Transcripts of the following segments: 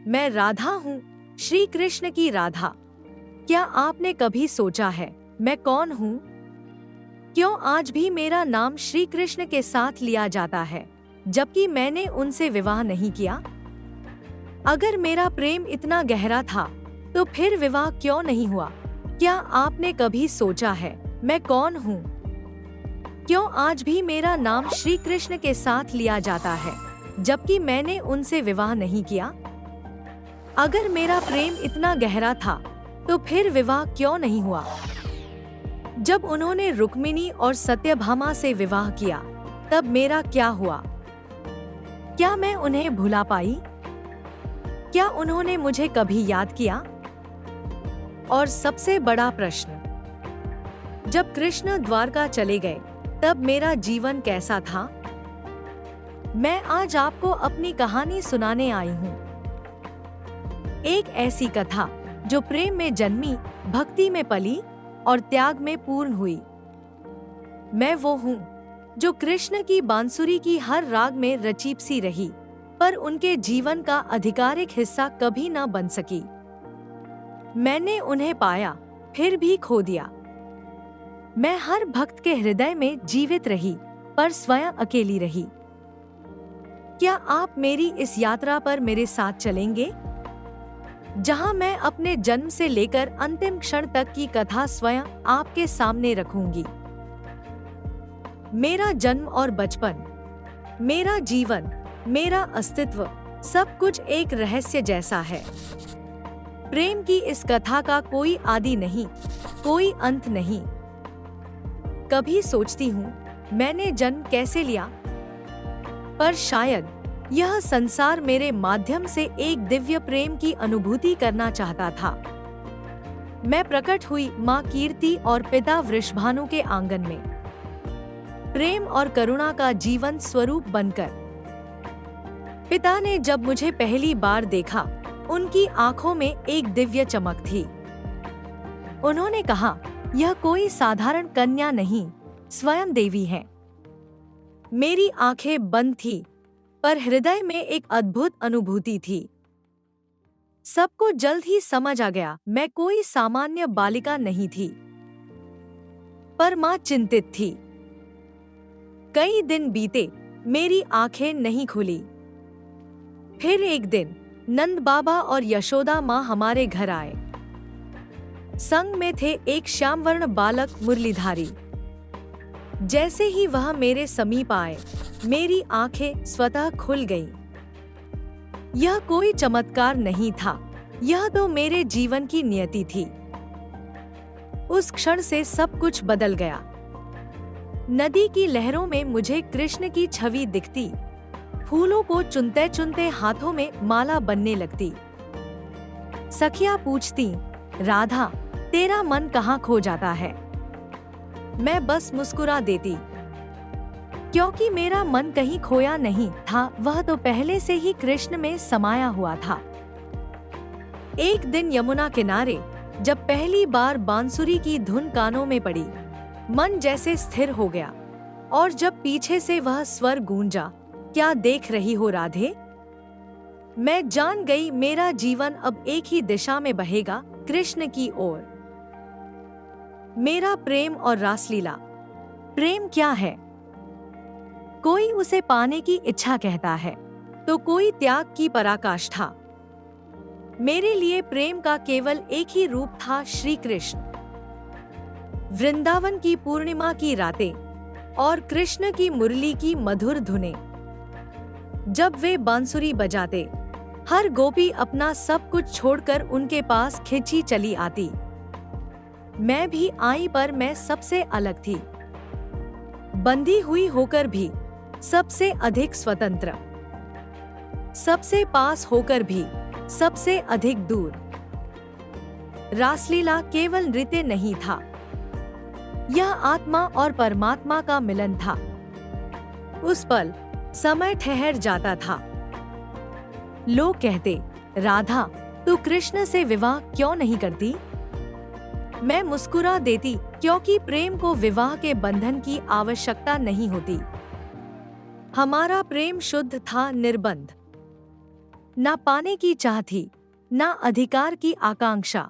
मैं राधा हूँ, श्री कृष्ण की राधा। क्या आपने कभी सोचा है मैं कौन हूँ? क्यों आज भी मेरा नाम श्री कृष्ण के साथ लिया जाता है, जबकि मैंने उनसे विवाह नहीं किया? अगर मेरा प्रेम इतना गहरा था, तो फिर विवाह क्यों नहीं हुआ? क्या आपने कभी सोचा है मैं कौन हूँ? क्यों आज भी मेरा नाम श्री कृष्ण के साथ लिया जाता है, जबकि मैंने उनसे विवाह नहीं किया? अगर मेरा प्रेम इतना गहरा था, तो फिर विवाह क्यों नहीं हुआ? जब उन्होंने रुक्मिणी और सत्यभामा से विवाह किया, तब मेरा क्या हुआ? क्या मैं उन्हें भुला पाई? क्या उन्होंने मुझे कभी याद किया? और सबसे बड़ा प्रश्न, जब कृष्ण द्वारका चले गए, तब मेरा जीवन कैसा था? मैं आज आपको अपनी कहानी सुनाने आई हूँ। एक ऐसी कथा जो प्रेम में जन्मी, भक्ति में पली और त्याग में पूर्ण हुई। मैं वो हूँ जो कृष्ण की बांसुरी की हर राग में रचीप सी रही, पर उनके जीवन का आधिकारिक हिस्सा कभी न बन सकी। मैंने उन्हें पाया, फिर भी खो दिया। मैं हर भक्त के हृदय में जीवित रही, पर स्वयं अकेली रही। क्या आप मेरी इस यात्रा पर मेरे साथ चलेंगे, जहां मैं अपने जन्म से लेकर अंतिम क्षण तक की कथा स्वयं आपके सामने रखूंगी? मेरा जन्म और बचपन, मेरा जीवन, मेरा अस्तित्व, सब कुछ एक रहस्य जैसा है। प्रेम की इस कथा का कोई आदि नहीं, कोई अंत नहीं। कभी सोचती हूँ मैंने जन्म कैसे लिया, पर शायद यह संसार मेरे माध्यम से एक दिव्य प्रेम की अनुभूति करना चाहता था। मैं प्रकट हुई माँ कीर्ति और पिता वृषभानु के आंगन में, प्रेम और करुणा का जीवन स्वरूप बनकर। पिता ने जब मुझे पहली बार देखा, उनकी आंखों में एक दिव्य चमक थी। उन्होंने कहा, यह कोई साधारण कन्या नहीं, स्वयं देवी है। मेरी आंखें बंद थी, पर हृदय में एक अद्भुत अनुभूति थी। सबको जल्द ही समझ आ गया मैं कोई सामान्य बालिका नहीं थी, पर माँ चिंतित थी। कई दिन बीते, मेरी आंखें नहीं खुली। फिर एक दिन नंद बाबा और यशोदा माँ हमारे घर आए। संग में थे एक श्यामवर्ण बालक मुरलीधारी। जैसे ही वह मेरे समीप आए, मेरी आंखें स्वतः खुल गईं। यह कोई चमत्कार नहीं था, यह तो मेरे जीवन की नियति थी। उस क्षण से सब कुछ बदल गया। नदी की लहरों में मुझे कृष्ण की छवि दिखती, फूलों को चुनते चुनते हाथों में माला बनने लगती। सखियां पूछती, राधा, तेरा मन कहाँ खो जाता है? मैं बस मुस्कुरा देती, क्योंकि मेरा मन कहीं खोया नहीं था, वह तो पहले से ही कृष्ण में समाया हुआ था। एक दिन यमुना किनारे, जब पहली बार बांसुरी की धुन कानों में पड़ी, मन जैसे स्थिर हो गया। और जब पीछे से वह स्वर गूंजा, क्या देख रही हो राधे? मैं जान गई मेरा जीवन अब एक ही दिशा में बहेगा, कृष्ण की ओर। मेरा प्रेम और रासलीला। प्रेम क्या है? कोई उसे पाने की इच्छा कहता है, तो कोई त्याग की पराकाष्ठा। मेरे लिए प्रेम का केवल एक ही रूप था, श्री कृष्ण। वृंदावन की पूर्णिमा की रातें और कृष्ण की मुरली की मधुर धुनें। जब वे बांसुरी बजाते, हर गोपी अपना सब कुछ छोड़कर उनके पास खिंची चली आती। मैं भी आई, पर मैं सबसे अलग थी। बंधी हुई होकर भी सबसे अधिक स्वतंत्र, सबसे पास होकर भी सबसे अधिक दूर। रासलीला केवल नृत्य नहीं था, यह आत्मा और परमात्मा का मिलन था। उस पल समय ठहर जाता था। लोग कहते, राधा, तू कृष्ण से विवाह क्यों नहीं करती? मैं मुस्कुरा देती, क्योंकि प्रेम को विवाह के बंधन की आवश्यकता नहीं होती। हमारा प्रेम शुद्ध था, निर्बंध। ना पाने की चाह थी, ना अधिकार की आकांक्षा।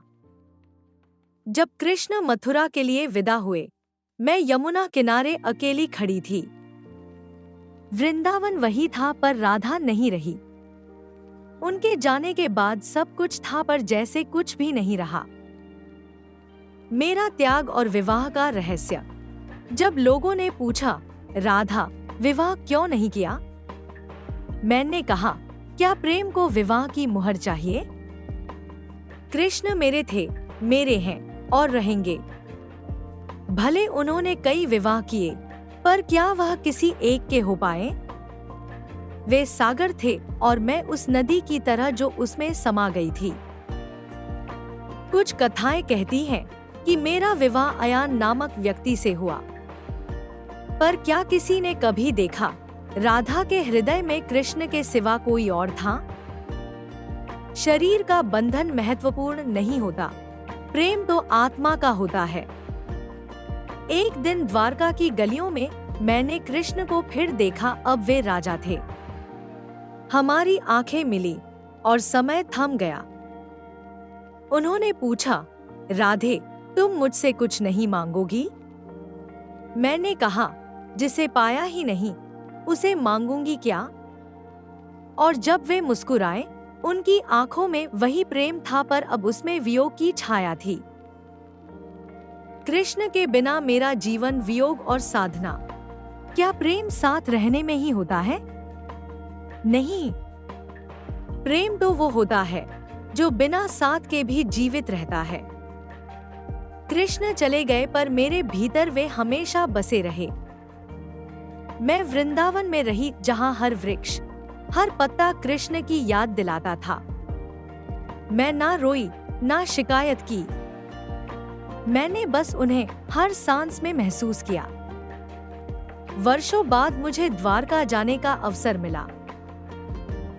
जब कृष्ण मथुरा के लिए विदा हुए, मैं यमुना किनारे अकेली खड़ी थी। वृंदावन वही था पर राधा नहीं रही। उनके जाने के बाद सब कुछ था पर जैसे कुछ भी नहीं रहा। मेरा त्याग और विवाह का रहस्य। जब लोगों ने पूछा, राधा विवाह क्यों नहीं किया? मैंने कहा, क्या प्रेम को विवाह की मुहर चाहिए? कृष्ण मेरे थे, मेरे हैं और रहेंगे। भले उन्होंने कई विवाह किए, पर क्या वह किसी एक के हो पाए? वे सागर थे और मैं उस नदी की तरह जो उसमें समा गई थी। कुछ कथाएं कहती हैं कि मेरा विवाह अयान नामक व्यक्ति से हुआ, पर क्या किसी ने कभी देखा राधा के हृदय में कृष्ण के सिवा कोई और था? शरीर का बंधन महत्वपूर्ण नहीं होता, प्रेम तो आत्मा का होता है। एक दिन द्वारका की गलियों में मैंने कृष्ण को फिर देखा। अब वे राजा थे। हमारी आंखें मिली और समय थम गया। उन्होंने पूछा, राधे तुम मुझसे कुछ नहीं मांगोगी? मैंने कहा, जिसे पाया ही नहीं उसे मांगूंगी क्या? और जब वे मुस्कुराए, उनकी आंखों में वही प्रेम था पर अब उसमें वियोग की छाया थी। कृष्ण के बिना मेरा जीवन वियोग और साधना। क्या प्रेम साथ रहने में ही होता है? नहीं, प्रेम तो वो होता है जो बिना साथ के भी जीवित रहता है। कृष्ण चले गए पर मेरे भीतर वे हमेशा बसे रहे। मैं वृंदावन में रही जहां हर वृक्ष, हर पत्ता कृष्ण की याद दिलाता था। मैं ना रोई, ना शिकायत की। मैंने बस उन्हें हर सांस में महसूस किया। वर्षों बाद मुझे द्वारका जाने का अवसर मिला।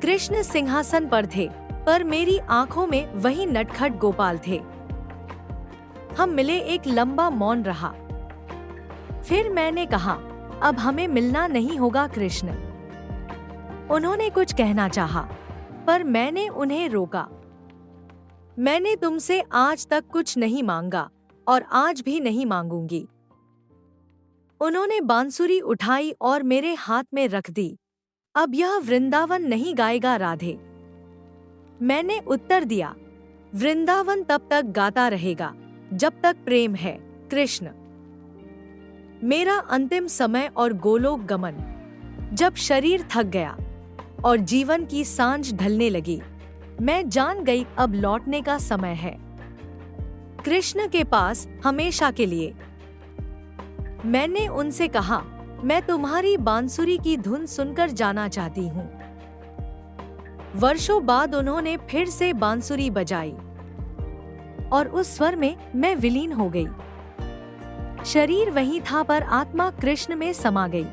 कृष्ण सिंहासन पर थे, पर मेरी आंखों में वही नटखट गोपाल थे। हम मिले, एक लंबा मौन रहा। फिर मैंने कहा, अब हमें मिलना नहीं होगा कृष्ण। उन्होंने कुछ कहना चाहा, पर मैंने उन्हें रोका। मैंने तुमसे आज तक कुछ नहीं मांगा और आज भी नहीं मांगूंगी। उन्होंने बांसुरी उठाई और मेरे हाथ में रख दी। अब यह वृंदावन नहीं गाएगा राधे। मैंने उत्तर दिया, वृंदावन तब तक गाता रहेगा जब तक प्रेम है कृष्ण। मेरा अंतिम समय और गोलोक गमन। जब शरीर थक गया और जीवन की सांझ ढलने लगी, मैं जान गई अब लौटने का समय है कृष्ण के पास, हमेशा के लिए। मैंने उनसे कहा, मैं तुम्हारी बांसुरी की धुन सुनकर जाना चाहती हूँ। वर्षों बाद उन्होंने फिर से बांसुरी बजाई और उस स्वर में मैं विलीन हो गई। शरीर वही था पर आत्मा कृष्ण में समा गई।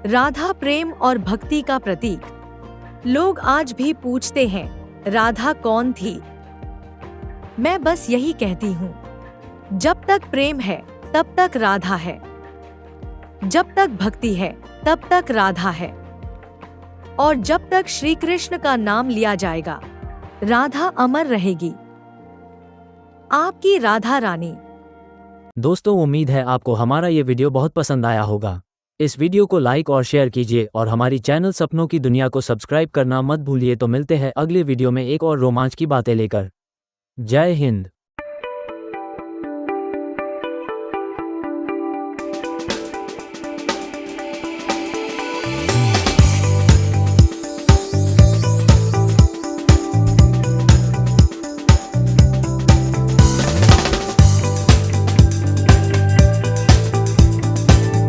राधा प्रेम और भक्ति का प्रतीक। लोग आज भी पूछते हैं, राधा कौन थी? मैं बस यही कहती हूँ, जब तक प्रेम है तब तक राधा है, जब तक भक्ति है तब तक राधा है, और जब तक श्री कृष्ण का नाम लिया जाएगा राधा अमर रहेगी। आपकी राधा रानी। दोस्तों, उम्मीद है आपको हमारा ये वीडियो बहुत पसंद आया होगा। इस वीडियो को लाइक और शेयर कीजिए और हमारी चैनल सपनों की दुनिया को सब्सक्राइब करना मत भूलिए। तो मिलते हैं अगले वीडियो में एक और रोमांच की बातें लेकर। जय हिंद।